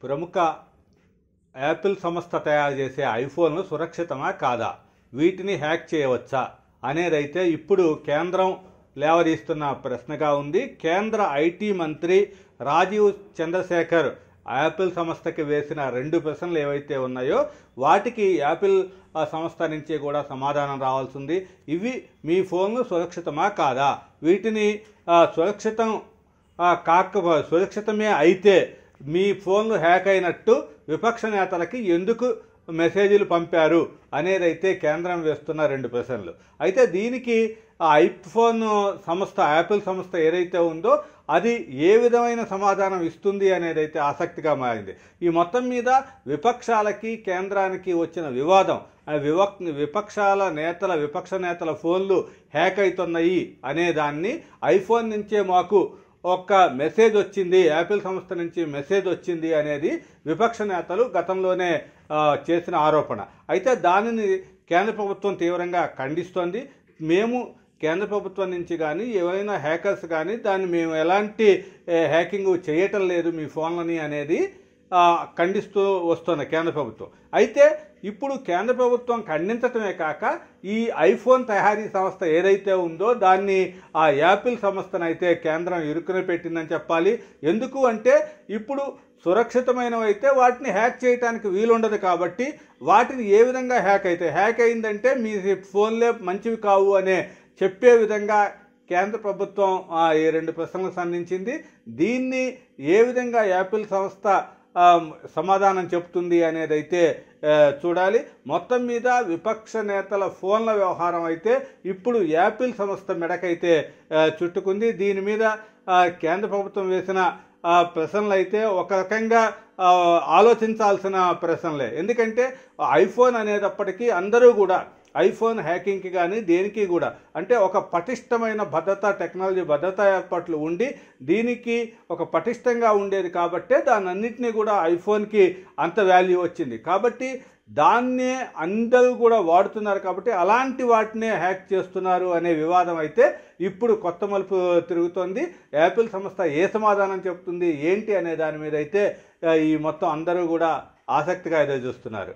ప్రముఖ యాపిల్ సంస్థ తయారు చేసే ఐఫోన్లు సురక్షితమా కాదా, వీటిని హ్యాక్ చేయవచ్చా అనేదైతే ఇప్పుడు కేంద్రం లేవదీస్తున్న ప్రశ్నగా ఉంది. కేంద్ర ఐటీ మంత్రి రాజీవ్ చంద్రశేఖర్ యాపిల్ సంస్థకి వేసిన 2 ప్రశ్నలు ఏవైతే ఉన్నాయో వాటికి యాపిల్ సంస్థ నుంచి కూడా సమాధానం రావాల్సి ఉంది. ఇవి మీ ఫోన్లు సురక్షితమా కాదా, వీటిని సురక్షితమే అయితే మీ ఫోన్లు హ్యాక్ అయినట్టు విపక్ష నేతలకి ఎందుకు మెసేజ్లు పంపారు అనేదైతే కేంద్రం వేస్తున్న 2 ప్రశ్నలు. అయితే దీనికి ఐఫోన్ సంస్థ యాపిల్ సంస్థ ఏదైతే ఉందో అది ఏ విధమైన సమాధానం ఇస్తుంది అనేదైతే ఆసక్తిగా మారింది. ఈ మొత్తం మీద విపక్షాలకి కేంద్రానికి వచ్చిన వివాదం, విపక్ష నేతల ఫోన్లు హ్యాక్ అవుతున్నాయి అనేదాన్ని ఐఫోన్ నుంచే మాకు ఒక మెసేజ్ వచ్చింది, యాపిల్ సంస్థ నుంచి మెసేజ్ వచ్చింది అనేది విపక్ష నేతలు గతంలోనే చేసిన ఆరోపణ. అయితే దానిని కేంద్ర ప్రభుత్వం తీవ్రంగా ఖండిస్తోంది. మేము కేంద్ర ప్రభుత్వం నుంచి కానీ ఏవైనా హ్యాకర్స్ కానీ దాన్ని మేము ఎలాంటి హ్యాకింగ్ చేయటం లేదు మీ ఫోన్లని అనేది ఖండిస్తూ వస్తున్న కేంద్ర ప్రభుత్వం. అయితే ఇప్పుడు కేంద్ర ప్రభుత్వం ఖండించటమే కాక ఈ ఐఫోన్ తయారీ సంస్థ ఏదైతే ఉందో దాన్ని ఆ యాపిల్ సంస్థనైతే కేంద్రం ఇరుకున పెట్టిందని చెప్పాలి. ఎందుకు అంటే ఇప్పుడు సురక్షితమైనవైతే వాటిని హ్యాక్ చేయడానికి వీలుండదు కాబట్టి వాటిని ఏ విధంగా హ్యాక్ అయిందంటే మీ ఫోన్లే మంచివి కావు అనే చెప్పే విధంగా కేంద్ర ప్రభుత్వం ఈ 2 ప్రశ్నలకు సంధించింది. దీన్ని ఏ విధంగా యాపిల్ సంస్థ సమాధానం చెప్తుంది అనేదైతే చూడాలి. మొత్తం మీద విపక్ష నేతల ఫోన్ల వ్యవహారం అయితే ఇప్పుడు యాపిల్ సంస్థ మెడకైతే చుట్టుకుంది. దీని మీద కేంద్ర ప్రభుత్వం వేసిన ప్రశ్నలు అయితే ఒక రకంగా ఆలోచించాల్సిన ప్రశ్నలే. ఎందుకంటే ఐఫోన్ అనేటప్పటికీ అందరూ కూడా ఐఫోన్ హ్యాకింగ్కి కానీ దేనికి కూడా అంటే ఒక పటిష్టమైన టెక్నాలజీ భద్రతా ఏర్పాట్లు ఉండి దీనికి ఒక పటిష్టంగా ఉండేది కాబట్టే దాన్ని అన్నింటినీ కూడా ఐఫోన్కి అంత వాల్యూ వచ్చింది. కాబట్టి దాన్నే అందరూ కూడా వాడుతున్నారు కాబట్టి అలాంటి వాటినే హ్యాక్ చేస్తున్నారు అనే వివాదం అయితే ఇప్పుడు కొత్త మలుపు తిరుగుతోంది. యాపిల్ సంస్థ ఏ సమాధానం చెప్తుంది ఏంటి అనే దాని మీద అయితే ఈ మొత్తం అందరూ కూడా ఆసక్తిగా ఎదురు చూస్తున్నారు.